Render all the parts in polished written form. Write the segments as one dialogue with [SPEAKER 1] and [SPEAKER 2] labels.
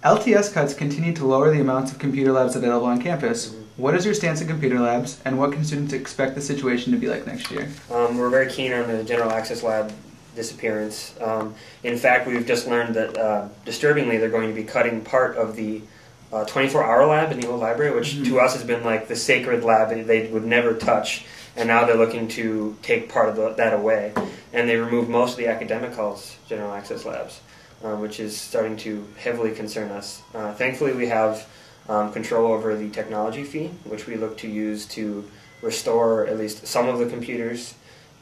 [SPEAKER 1] LTS cuts continue to lower the amounts of computer labs available on campus. What is your stance on computer labs, and what can students expect the situation to be like next year?
[SPEAKER 2] We're very keen on the general access lab disappearance. In fact, we've just learned that, disturbingly, they're going to be cutting part of the 24-hour lab in the old library, which to us has been like the sacred lab that they would never touch, and now they're looking to take part of that away. And they removed most of the academic hall's general access labs, which is starting to heavily concern us. Thankfully, we have control over the technology fee, which we look to use to restore at least some of the computers.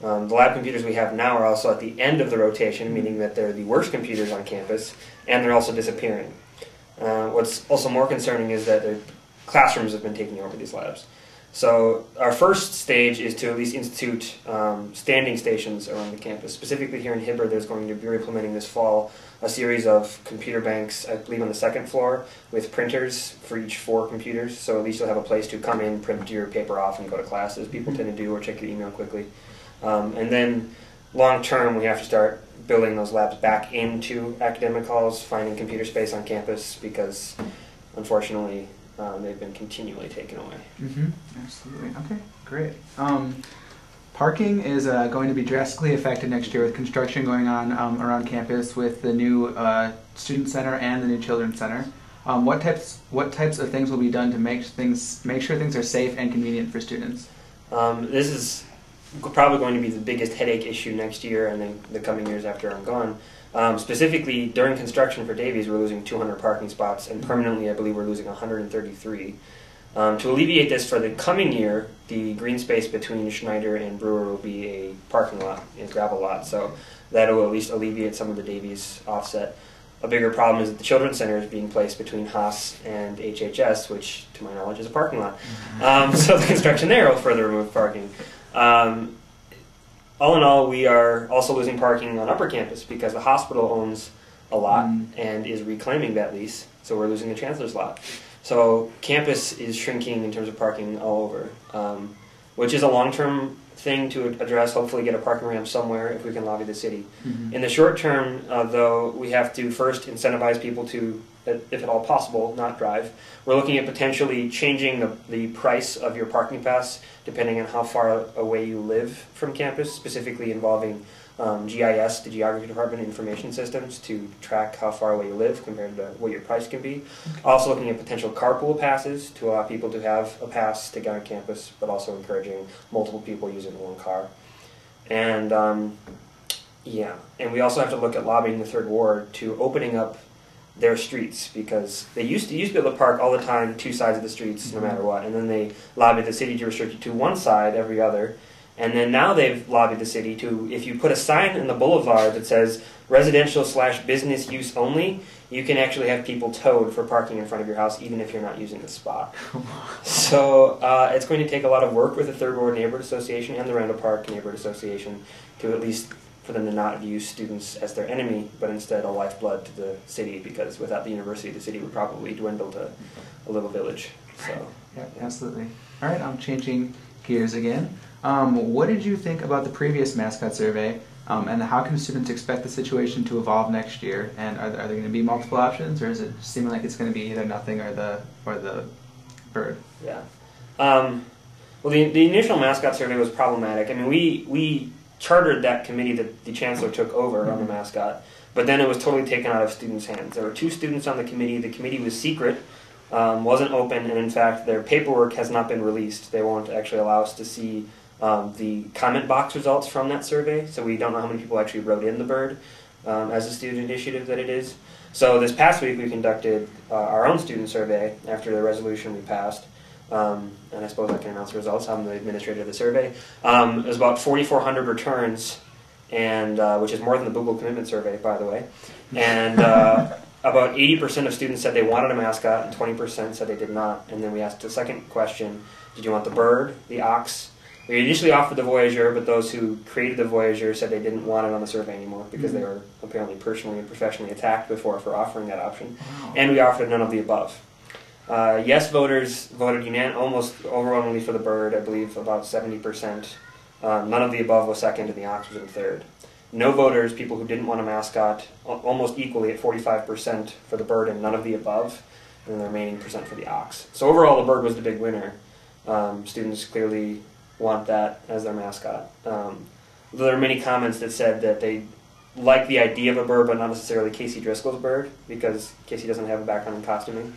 [SPEAKER 2] The lab computers we have now are also at the end of the rotation, meaning that they're the worst computers on campus, and they're also disappearing. What's also more concerning is that the classrooms have been taking over these labs. So our first stage is to at least institute standing stations around the campus. Specifically here in Hibber, there's going to be implementing this fall a series of computer banks, I believe on the second floor, with printers for each 4 computers. So at least you'll have a place to come in, print your paper off, and go to class, as people tend to do, or check your email quickly. And then long term, we have to start building those labs back into academic halls, finding computer space on campus, because unfortunately they've been continually taken away.
[SPEAKER 1] Absolutely. Okay, great. Parking is going to be drastically affected next year with construction going on around campus with the new student center and the new children's center. What types of things will be done to make sure things are safe and convenient for students?
[SPEAKER 2] This is probably going to be the biggest headache issue next year and then the coming years after I'm gone. Specifically, during construction for Davies, we're losing 200 parking spots, and permanently, I believe, we're losing 133. To alleviate this for the coming year, the green space between Schneider and Brewer will be a parking lot, a gravel lot, so that will at least alleviate some of the Davies offset. A bigger problem is that the Children's Center is being placed between Haas and HHS, which, to my knowledge, is a parking lot. So the construction there will further remove parking. All in all, we are also losing parking on upper campus because the hospital owns a lot and is reclaiming that lease, so we're losing the chancellor's lot. So campus is shrinking in terms of parking all over, which is a long-term thing to address, hopefully get a parking ramp somewhere if we can lobby the city. In the short term, though, we have to first incentivize people to, if at all possible, not drive. We're looking at potentially changing the price of your parking pass depending on how far away you live from campus, specifically involving GIS, the Geography Department Information Systems, to track how far away you live compared to what your price can be. Also looking at potential carpool passes to allow people to have a pass to get on campus, but also encouraging multiple people using one car. And yeah, and we also have to look at lobbying the Third Ward to opening up their streets, because they used to be able to park all the time 2 sides of the streets no matter what, and then they lobbied the city to restrict it to 1 side every other. And then now they've lobbied the city to, if you put a sign in the boulevard that says residential/business use only, you can actually have people towed for parking in front of your house even if you're not using the spot. So it's going to take a lot of work with the Third Ward Neighborhood Association and the Randall Park Neighborhood Association to at least for them to not view students as their enemy, but instead a lifeblood to the city, because without the university, the city would probably dwindle to a little village. So,
[SPEAKER 1] yeah, absolutely. All right, I'm changing gears again. What did you think about the previous mascot survey, and how can students expect the situation to evolve next year? And are there going to be multiple options, or is it seeming like it's going to be either nothing or the bird?
[SPEAKER 2] Yeah. Well, the initial mascot survey was problematic. I mean, we chartered that committee that the chancellor took over on the mascot, but then it was totally taken out of students' hands. There were 2 students on the committee. The committee was secret, wasn't open, and in fact, their paperwork has not been released. They won't actually allow us to see the comment box results from that survey, so we don't know how many people actually wrote in the bird as a student initiative that it is. So this past week we conducted our own student survey after the resolution we passed, and I suppose I can announce the results. I'm the administrator of the survey. It was about 4,400 returns, and which is more than the Google Commitment Survey, by the way. And about 80% of students said they wanted a mascot, and 20% said they did not. And then we asked the second question, did you want the bird, the ox? We initially offered the Voyager, but those who created the Voyager said they didn't want it on the survey anymore because they were apparently personally and professionally attacked before for offering that option. And we offered none of the above. Yes voters voted almost overwhelmingly for the bird, I believe about 70%. None of the above was second, and the ox was in third. no voters, people who didn't want a mascot, almost equally at 45% for the bird and none of the above, and the remaining percent for the ox. So overall, the bird was the big winner. Students clearly want that as their mascot. There are many comments that said that they like the idea of a bird, but not necessarily Casey Driscoll's bird, because Casey doesn't have a background in costuming.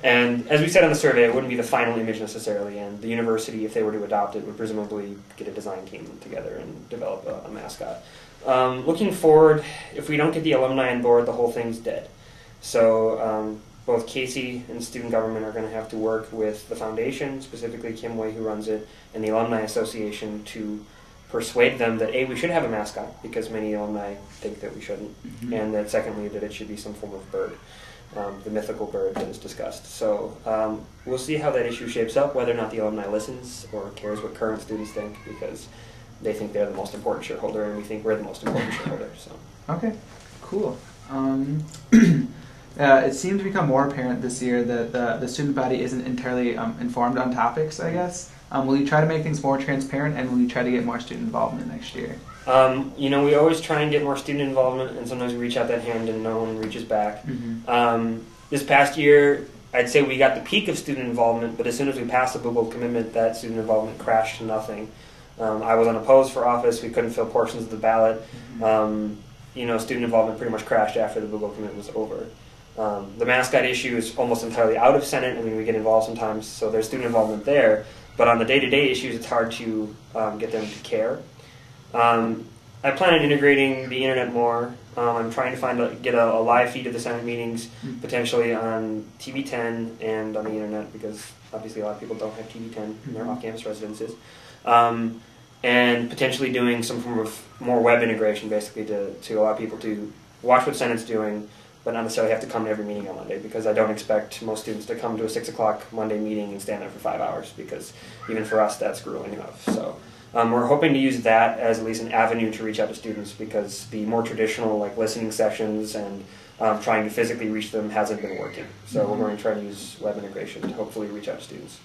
[SPEAKER 2] And as we said on the survey, it wouldn't be the final image necessarily, and the university, if they were to adopt it, would presumably get a design team together and develop a mascot. Looking forward, if we don't get the alumni on board, the whole thing's dead. So both Casey and student government are going to have to work with the foundation, specifically Kim Way, who runs it, and the Alumni Association to persuade them that A, we should have a mascot, because many alumni think that we shouldn't, and that secondly, that it should be some form of bird, the mythical bird that is discussed. So we'll see how that issue shapes up, whether or not the alumni listens or cares what current students think, because they think they're the most important shareholder, and we think we're the most important shareholder. So.
[SPEAKER 1] Okay, cool. It seemed to become more apparent this year that the student body isn't entirely informed on topics, I guess. Will you try to make things more transparent, and will you try to get more student involvement next year?
[SPEAKER 2] You know, we always try and get more student involvement, and sometimes we reach out that hand and no one reaches back. This past year, I'd say we got the peak of student involvement, but as soon as we passed the Blue Gold commitment, that student involvement crashed to nothing. I was unopposed for office. We couldn't fill portions of the ballot. You know, student involvement pretty much crashed after the Blue Gold commitment was over. The mascot issue is almost entirely out of Senate. I mean, we get involved sometimes, so there's student involvement there. But on the day-to-day issues, it's hard to get them to care. I plan on integrating the internet more. I'm trying to get a live feed of the Senate meetings, potentially on TV 10 and on the internet, because obviously a lot of people don't have TV 10 in their off-campus residences. And potentially doing some form of more web integration, basically, to allow people to watch what Senate's doing, but not necessarily have to come to every meeting on Monday, because I don't expect most students to come to a 6 o'clock Monday meeting and stand there for 5 hours, because even for us, that's grueling enough. So we're hoping to use that as at least an avenue to reach out to students, because the more traditional like listening sessions and trying to physically reach them hasn't been working. So we're going to try to use web integration to hopefully reach out to students.